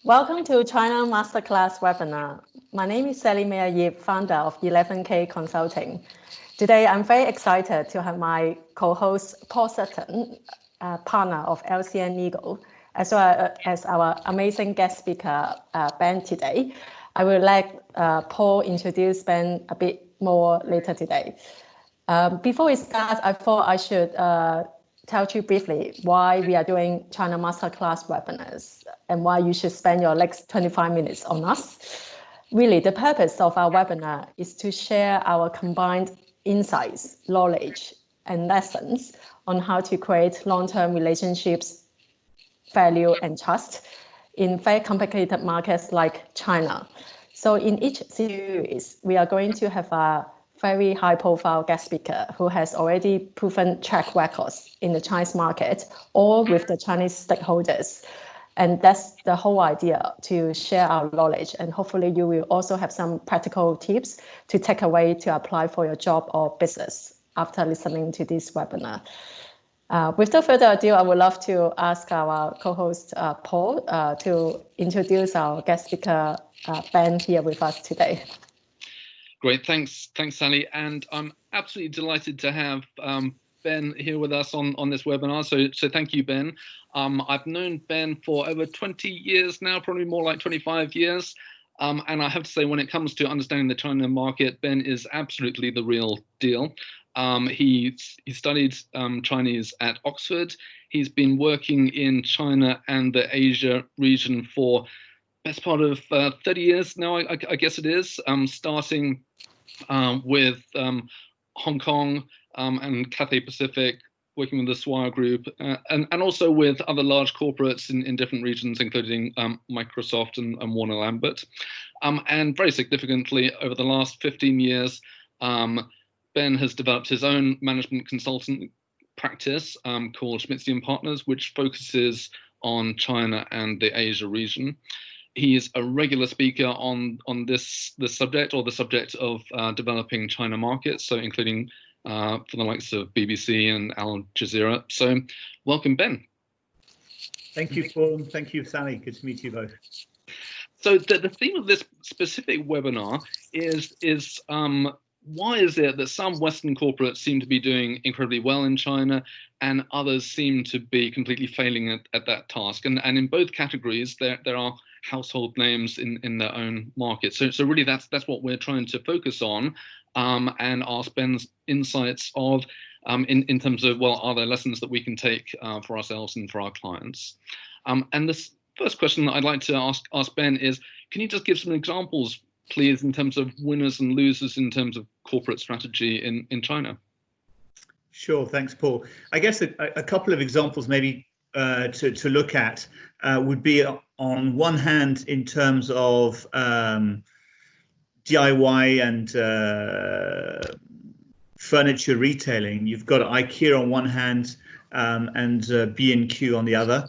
Welcome to China Masterclass webinar. My name is Sally Mia Yip, founder of 11K Consulting. Today, I'm very excited to have my co-host Paul Sutton, partner of LCN Eagle, as well as our amazing guest speaker, Ben, today. I will let Paul introduce Ben a bit more later today. Before we start, I thought I should tell you briefly why we are doing China Masterclass webinars and why you should spend your next 25 minutes on us. Really, the purpose of our webinar is to share our combined insights, knowledge, and lessons on how to create long-term relationships, value, and trust in very complicated markets like China. So in each series, we are going to have a very high-profile guest speaker who has already proven track records in the Chinese market or with the Chinese stakeholders. And that's the whole idea, to share our knowledge. And hopefully you will also have some practical tips to take away to apply for your job or business after listening to this webinar. Without further ado, I would love to ask our co-host Paul to introduce our guest speaker, Ben, here with us today. Great, thanks Sally, and I'm absolutely delighted to have Ben here with us on this webinar. So thank you, Ben. I've known Ben for over 20 years now, probably more like 25 years. And I have to say, when it comes to understanding the China market, Ben is absolutely the real deal. He studied Chinese at Oxford. He's been working in China and the Asia region for best part of 30 years now, I guess it is, starting with Hong Kong and Cathay Pacific, working with the Swire Group, and also with other large corporates in different regions, including Microsoft and Warner Lambert. And very significantly, over the last 15 years, Ben has developed his own management consultant practice called Schmittzehe Partners, which focuses on China and the Asia region. He is a regular speaker on this subject, or the subject of developing China markets, so including for the likes of BBC and Al Jazeera. So welcome, Ben. Thank you, Paul. Thank you, Sally. Good to meet you both. So the theme of this specific webinar is why is it that some Western corporates seem to be doing incredibly well in China and others seem to be completely failing at that task? And in both categories, there are household names in their own market. So really that's what we're trying to focus on and ask Ben's insights of in terms of, well, are there lessons that we can take for ourselves and for our clients? And this first question that I'd like to ask Ben is, can you just give some examples, please, in terms of winners and losers in terms of corporate strategy in China? Sure, thanks, Paul. I guess a couple of examples maybe to look at would be, on one hand, in terms of DIY and furniture retailing. You've got IKEA on one hand and B&Q on the other.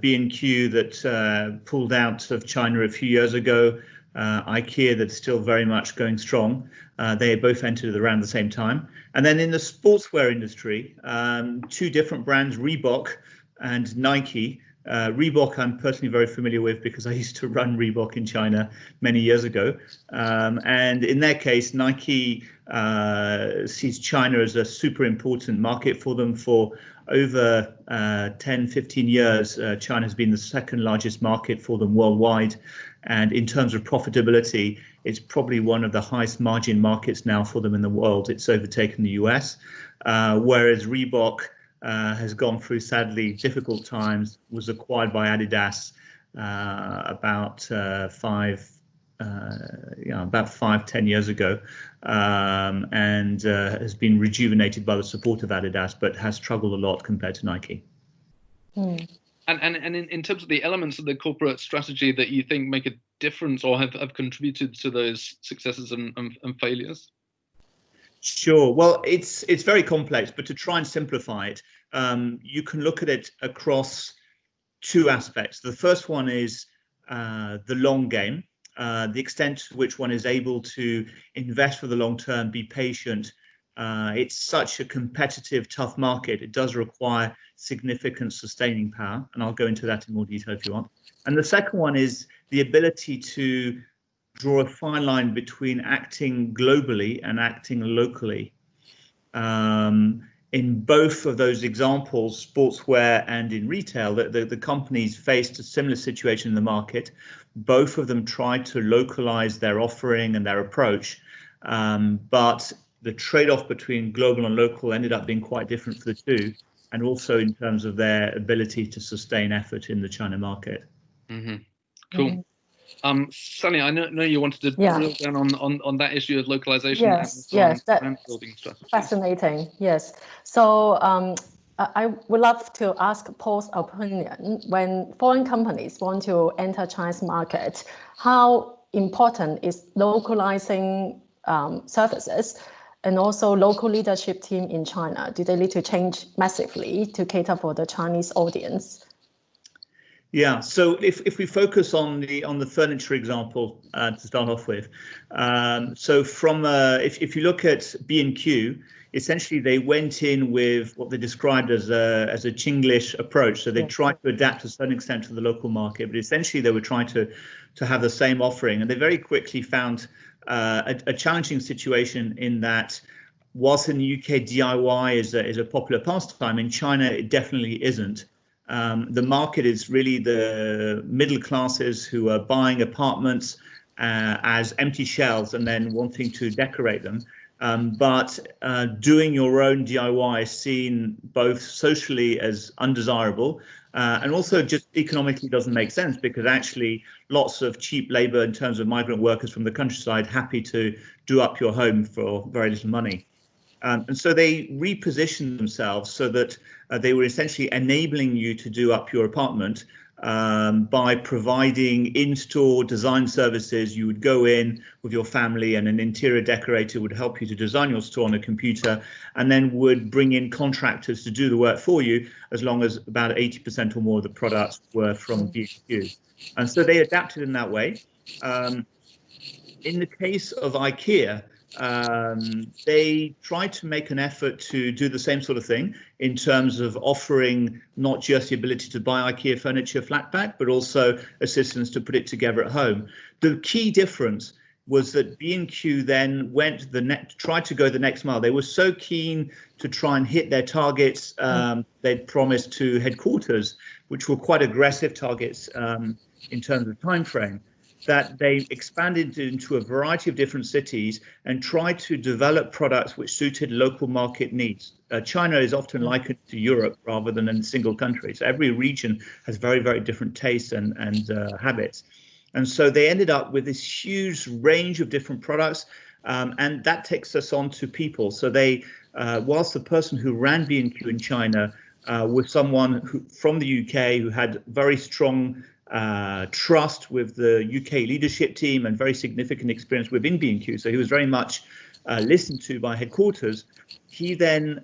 B&Q that pulled out of China a few years ago. IKEA that's still very much going strong. They both entered around the same time. And then in the sportswear industry, two different brands, Reebok and Nike. Reebok I'm personally very familiar with because I used to run Reebok in China many years ago. And in their case, Nike sees China as a super important market for them. For over 10, 15 years, China has been the second largest market for them worldwide. And in terms of profitability, it's probably one of the highest margin markets now for them in the world. It's overtaken the US, whereas Reebok has gone through, sadly, difficult times, was acquired by Adidas about 5-10 years ago, and has been rejuvenated by the support of Adidas, but has struggled a lot compared to Nike. And in terms of the elements of the corporate strategy that you think make a difference or have contributed to those successes and failures? Sure. Well, it's very complex, but to try and simplify it, you can look at it across two aspects. The first one is the long game, the extent to which one is able to invest for the long term, be patient, It's such a competitive, tough market. It does require significant sustaining power, and I'll go into that in more detail if you want. And the second one is the ability to draw a fine line between acting globally and acting locally. In both of those examples, sportswear and in retail, the companies faced a similar situation in the market. Both of them tried to localize their offering and their approach, but the trade-off between global and local ended up being quite different for the two, and also in terms of their ability to sustain effort in the China market. Mm-hmm. Cool. Sunny, I know you wanted to drill down on that issue of localization and brand building strategy. Fascinating. Yes. So I would love to ask Paul's opinion. When foreign companies want to enter China's market, how important is localizing services and also local leadership team in China? Do they need to change massively to cater for the Chinese audience? Yeah, so if we focus on the furniture example to start off with, so from if you look at B&Q, essentially they went in with what they described as a Chinglish approach. So they tried to adapt to a certain extent to the local market, but essentially they were trying to have the same offering, and they very quickly found a challenging situation in that whilst in the UK DIY is a popular pastime, in China it definitely isn't. The market is really the middle classes who are buying apartments as empty shells and then wanting to decorate them. But doing your own DIY is seen both socially as undesirable and also just economically doesn't make sense, because actually lots of cheap labor in terms of migrant workers from the countryside happy to do up your home for very little money. And so they repositioned themselves so that they were essentially enabling you to do up your apartment by providing in-store design services. You would go in with your family and an interior decorator would help you to design your store on a computer, and then would bring in contractors to do the work for you, as long as about 80% or more of the products were from B&Q. And so they adapted in that way. In the case of IKEA, they tried to make an effort to do the same sort of thing in terms of offering not just the ability to buy IKEA furniture flat pack, but also assistance to put it together at home. The key difference was that B&Q then tried to go the next mile. They were so keen to try and hit their targets they'd promised to headquarters, which were quite aggressive targets in terms of time frame, that they expanded into a variety of different cities and tried to develop products which suited local market needs. China is often likened to Europe rather than a single country. So every region has very, very different tastes and habits. And so they ended up with this huge range of different products. And that takes us on to people. So they, whilst the person who ran B&Q in China was someone from the UK who had very strong trust with the UK leadership team and very significant experience within B&Q. So he was very much listened to by headquarters. He then,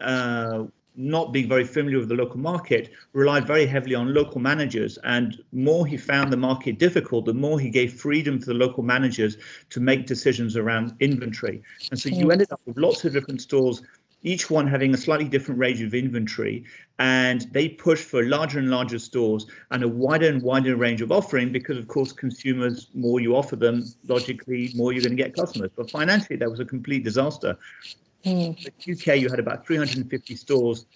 not being very familiar with the local market, relied very heavily on local managers. And more he found the market difficult, the more he gave freedom to the local managers to make decisions around inventory. And so you ended up with lots of different stores, each one having a slightly different range of inventory, and they push for larger and larger stores and a wider and wider range of offering, because of course consumers, more you offer them, logically more you're going to get customers. But financially that was a complete disaster. In the UK you had about 350 stores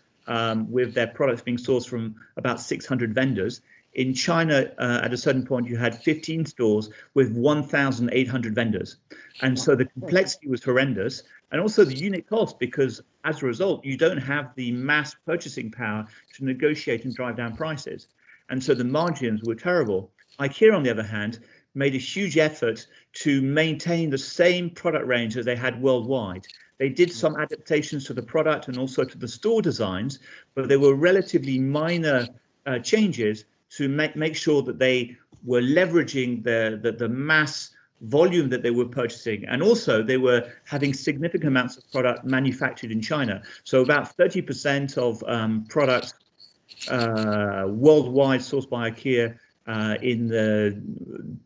with their products being sourced from about 600 vendors. In China, at a certain point, you had 15 stores with 1,800 vendors. And so the complexity was horrendous. And also the unit cost, because as a result, you don't have the mass purchasing power to negotiate and drive down prices. And so the margins were terrible. IKEA, on the other hand, made a huge effort to maintain the same product range as they had worldwide. They did some adaptations to the product and also to the store designs, but they were relatively minor changes to make sure that they were leveraging the mass volume that they were purchasing. And also they were having significant amounts of product manufactured in China. So about 30% of products worldwide sourced by IKEA in the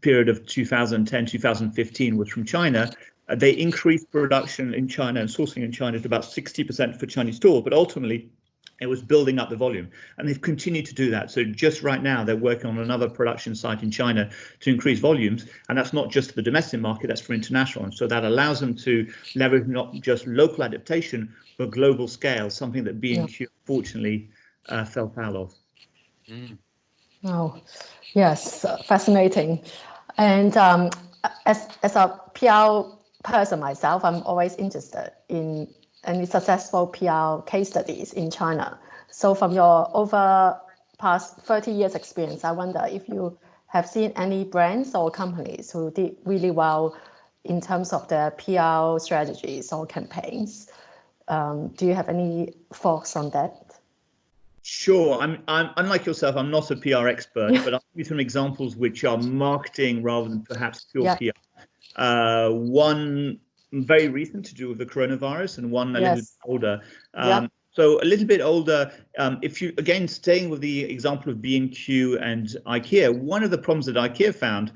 period of 2010, 2015 was from China. They increased production in China and sourcing in China to about 60% for Chinese stores, but ultimately it was building up the volume, and they've continued to do that. So just right now, they're working on another production site in China to increase volumes, and that's not just for the domestic market, that's for international. And so that allows them to leverage not just local adaptation, but global scale, something that B&Q fortunately fell foul of. Oh, yes, fascinating. And as a PR person myself, I'm always interested in any successful PR case studies in China. So from your over past 30 years experience, I wonder if you have seen any brands or companies who did really well in terms of their PR strategies or campaigns. Do you have any thoughts on that? Sure. I'm unlike yourself, I'm not a PR expert, but I'll give you some examples which are marketing rather than perhaps pure PR. One very recent to do with the coronavirus, and one a little bit older. So a little bit older, if you, again, staying with the example of B&Q and IKEA, one of the problems that IKEA found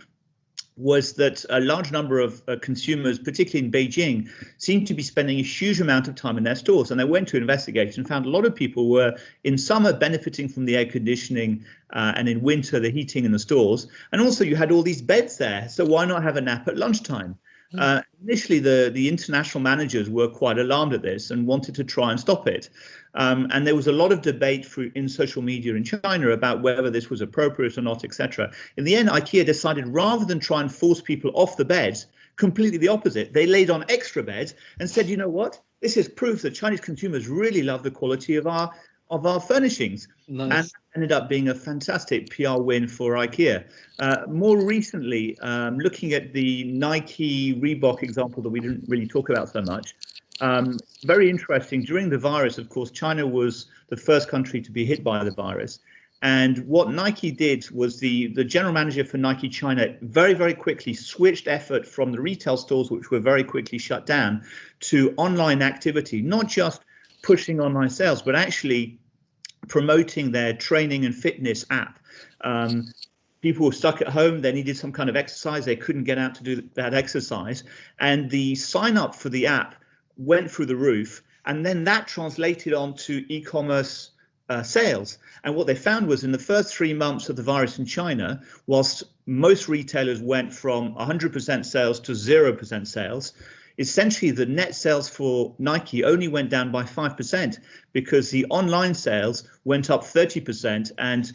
was that a large number of consumers, particularly in Beijing, seemed to be spending a huge amount of time in their stores. And they went to investigate and found a lot of people were in summer benefiting from the air conditioning and in winter the heating in the stores. And also you had all these beds there. So why not have a nap at lunchtime? Initially, the international managers were quite alarmed at this and wanted to try and stop it. And there was a lot of debate in social media in China about whether this was appropriate or not, etc. In the end, IKEA decided rather than try and force people off the beds, completely the opposite. They laid on extra beds and said, you know what, this is proof that Chinese consumers really love the quality of our furnishings. Nice. And ended up being a fantastic PR win for IKEA. More recently, looking at the Nike Reebok example that we didn't really talk about so much, very interesting. During the virus, of course, China was the first country to be hit by the virus. And what Nike did was the general manager for Nike China very, very quickly switched effort from the retail stores, which were very quickly shut down, to online activity, not just pushing online sales, but actually promoting their training and fitness app. People were stuck at home, they needed some kind of exercise, they couldn't get out to do that exercise. And the sign up for the app went through the roof. And then that translated onto e-commerce sales. And what they found was in the first 3 months of the virus in China, whilst most retailers went from 100% sales to 0% sales, essentially the net sales for Nike only went down by 5% because the online sales went up 30% and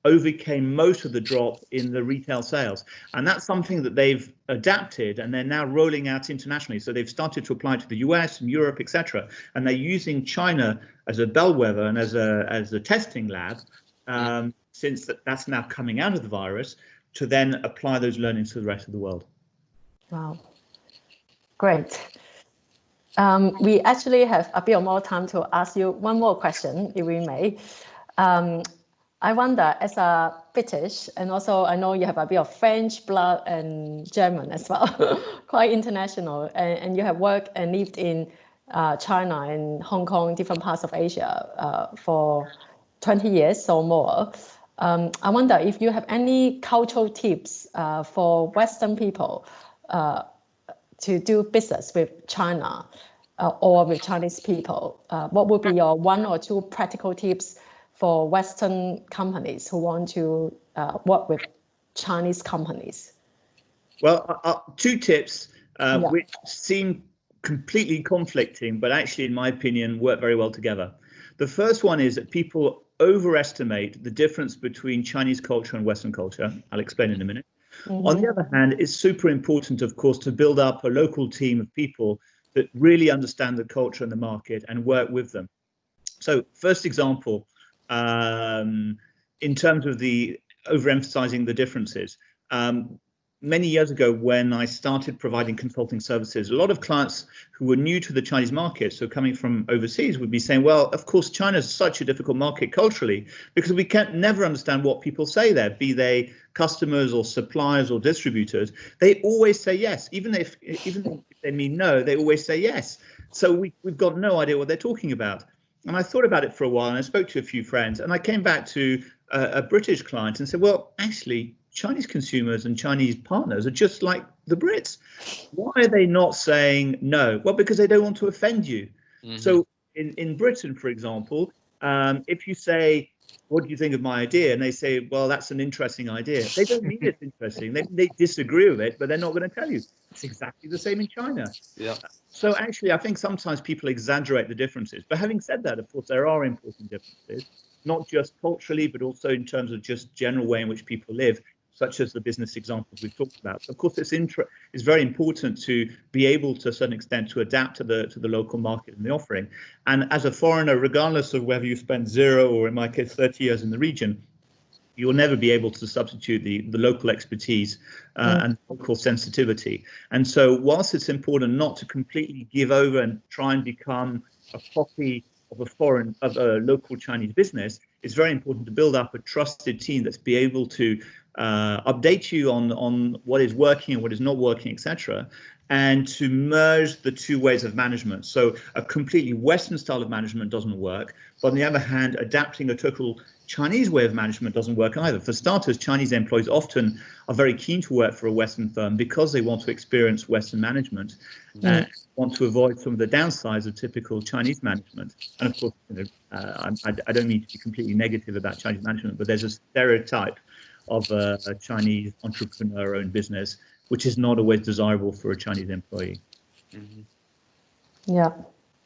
overcame most of the drop in the retail sales. And that's something that they've adapted and they're now rolling out internationally. So they've started to apply to the US and Europe, etc. And they're using China as a bellwether and as a testing lab, since that's now coming out of the virus, to then apply those learnings to the rest of the world. Wow. Great. We actually have a bit more time to ask you one more question, if we may. I wonder, as a British, and also I know you have a bit of French blood and German as well, quite international, and you have worked and lived in China and Hong Kong, different parts of Asia for 20 years or more. I wonder if you have any cultural tips for Western people to do business with China or with Chinese people. What would be your 1 or 2 practical tips for Western companies who want to work with Chinese companies? Well, 2 tips which seem completely conflicting, but actually, in my opinion, work very well together. The first one is that people overestimate the difference between Chinese culture and Western culture. I'll explain in a minute. On the other hand, it's super important, of course, to build up a local team of people that really understand the culture and the market and work with them. So first example, in terms of the overemphasizing the differences. Many years ago, when I started providing consulting services, a lot of clients who were new to the Chinese market, so coming from overseas, would be saying, well, of course, China is such a difficult market culturally because we can't never understand what people say there, be they customers or suppliers or distributors. They always say yes, even if they mean no, they always say yes. So we've got no idea what they're talking about. And I thought about it for a while and I spoke to a few friends and I came back to a British client and said, well, actually, Chinese consumers and Chinese partners are just like the Brits. Why are they not saying no? Well, because they don't want to offend you. So in Britain, for example, if you say, what do you think of my idea? And they say, well, that's an interesting idea. They don't mean it's interesting. They disagree with it, but they're not going to tell you. It's exactly the same in China. Yeah. So actually, I think sometimes people exaggerate the differences. But having said that, of course, there are important differences, not just culturally, but also in terms of just general way in which people live, such as the business examples we've talked about. So of course, it's very important to be able, to a certain extent, to adapt to the local market and the offering. And as a foreigner, regardless of whether you spend 0 or in my case 30 years in the region, you will never be able to substitute the local expertise and local sensitivity. And so whilst it's important not to completely give over and try and become a copy of a local Chinese business, it's very important to build up a trusted team that's be able to update you on what is working and what is not working, etc., and to merge the two ways of management. So a completely Western style of management doesn't work, but on the other hand, adapting a total Chinese way of management doesn't work either. For starters, Chinese employees often are very keen to work for a Western firm because they want to experience Western management and want to avoid some of the downsides of typical Chinese management. And of course, I don't mean to be completely negative about Chinese management, but there's a stereotype of a Chinese entrepreneur-owned business, which is not always desirable for a Chinese employee. Yeah,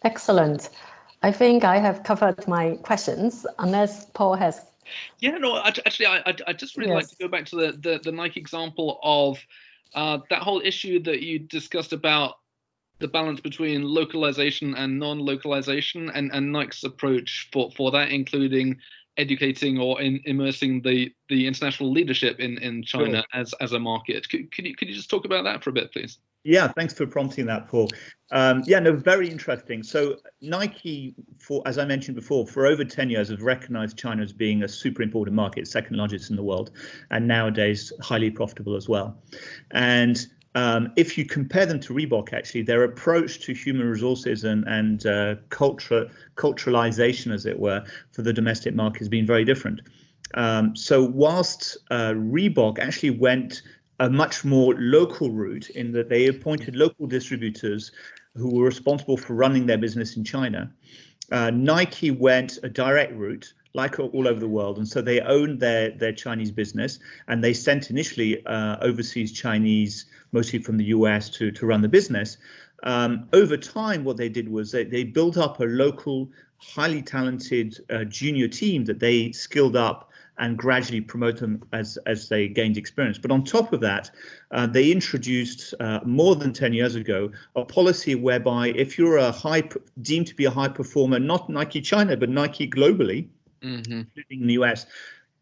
excellent. I think I have covered my questions, unless Paul has. Yeah, no, actually, I just really like to go back to the Nike example of that whole issue that you discussed about the balance between localization and non-localization, and Nike's approach for that, including educating or immersing the international leadership in China as a market. Could you just talk about that for a bit, please? Yeah, thanks for prompting that, Paul. Yeah, no, very interesting. So Nike, as I mentioned before, for over 10 years have recognized China as being a super important market, second largest in the world, and nowadays highly profitable as well. And if you compare them to Reebok, actually, their approach to human resources and culturalization, as it were, for the domestic market has been very different. So whilst Reebok actually went a much more local route in that they appointed local distributors who were responsible for running their business in China, Nike went a direct route, like all over the world, and so they owned their Chinese business, and they sent initially overseas Chinese, mostly from the US, to run the business. Over time, what they did was they built up a local, highly talented junior team that they skilled up and gradually promote them as they gained experience. But on top of that, they introduced more than 10 years ago a policy whereby if you're deemed to be a high performer, not Nike China, but Nike globally, including the US,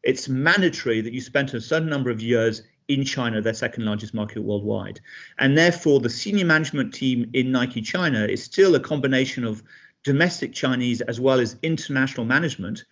it's mandatory that you spend a certain number of years in China, their second largest market worldwide. And therefore, the senior management team in Nike China is still a combination of domestic Chinese as well as international management.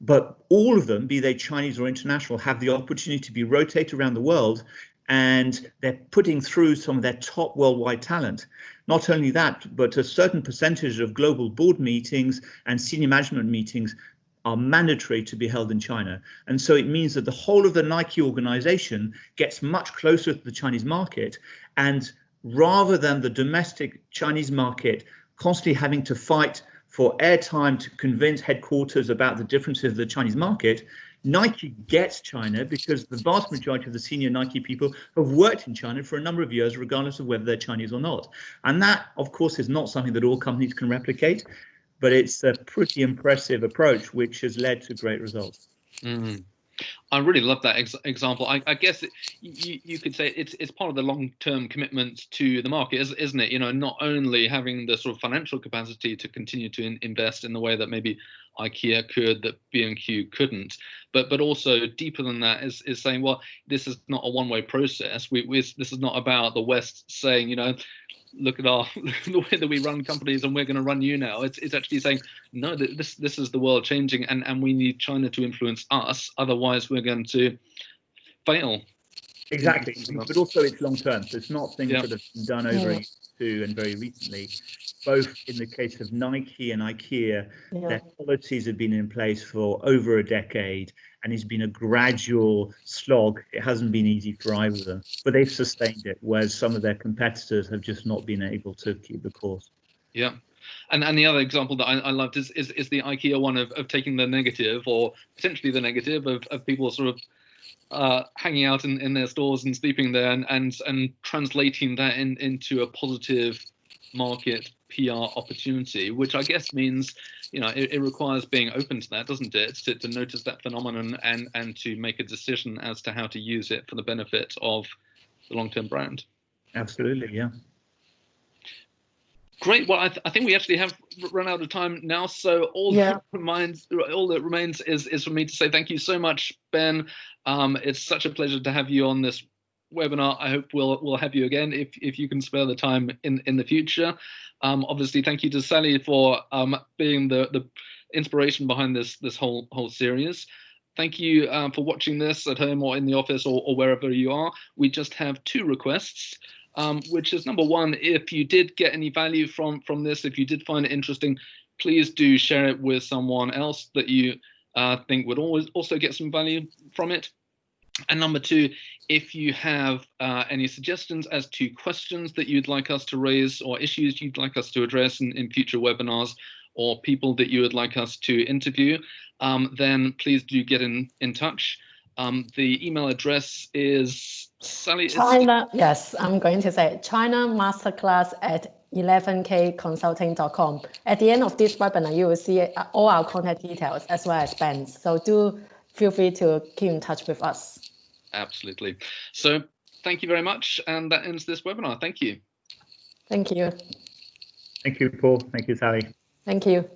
But all of them, be they Chinese or international, have the opportunity to be rotated around the world, and they're putting through some of their top worldwide talent. Not only that, but a certain percentage of global board meetings and senior management meetings are mandatory to be held in China. And so it means that the whole of the Nike organization gets much closer to the Chinese market. And rather than the domestic Chinese market constantly having to fight for airtime to convince headquarters about the differences of the Chinese market, Nike gets China because the vast majority of the senior Nike people have worked in China for a number of years, regardless of whether they're Chinese or not. And that, of course, is not something that all companies can replicate, but it's a pretty impressive approach, which has led to great results. I really love that example. I guess you could say it's part of the long-term commitment to the market, isn't it? You know, not only having the sort of financial capacity to continue to invest in the way that maybe IKEA could, that B&Q couldn't, but also deeper than that is saying, well, this is not a one-way process. This is not about the West saying, you know, look at the way that we run companies and we're going to run you now. It's actually saying, no, this is the world changing, and we need China to influence us, otherwise we're going to fail. Exactly, but also it's long term, so it's not things that have been done over to, and very recently, both in the case of Nike and IKEA, their policies have been in place for over a decade, and it's been a gradual slog. It hasn't been easy for either of them, but they've sustained it, whereas some of their competitors have just not been able to keep the course. Yeah. And the other example that I loved is the IKEA one of taking the negative, or potentially the negative, of people sort of hanging out in their stores and sleeping there, and translating that into a positive market PR opportunity, which I guess means, you know, it requires being open to that, doesn't it, to notice that phenomenon and to make a decision as to how to use it for the benefit of the long-term brand. Absolutely, yeah. Great. Well, I think we actually have run out of time now. So all that remains is for me to say thank you so much, Ben. It's such a pleasure to have you on this webinar. I hope we'll have you again if you can spare the time in the future. Obviously, thank you to Sally for being the inspiration behind this whole series. Thank you for watching this at home or in the office or wherever you are. We just have 2 requests. Which is, number one, if you did get any value from this, if you did find it interesting, please do share it with someone else that you think would also get some value from it. And number 2, if you have any suggestions as to questions that you'd like us to raise or issues you'd like us to address in future webinars, or people that you would like us to interview, then please do get in touch. The email address is Sally. China, yes, I'm going to say China Masterclass at 11kconsulting.com. At the end of this webinar, you will see all our contact details as well as Ben's. So do feel free to keep in touch with us. Absolutely. So thank you very much. And that ends this webinar. Thank you. Thank you. Thank you, Paul. Thank you, Sally. Thank you.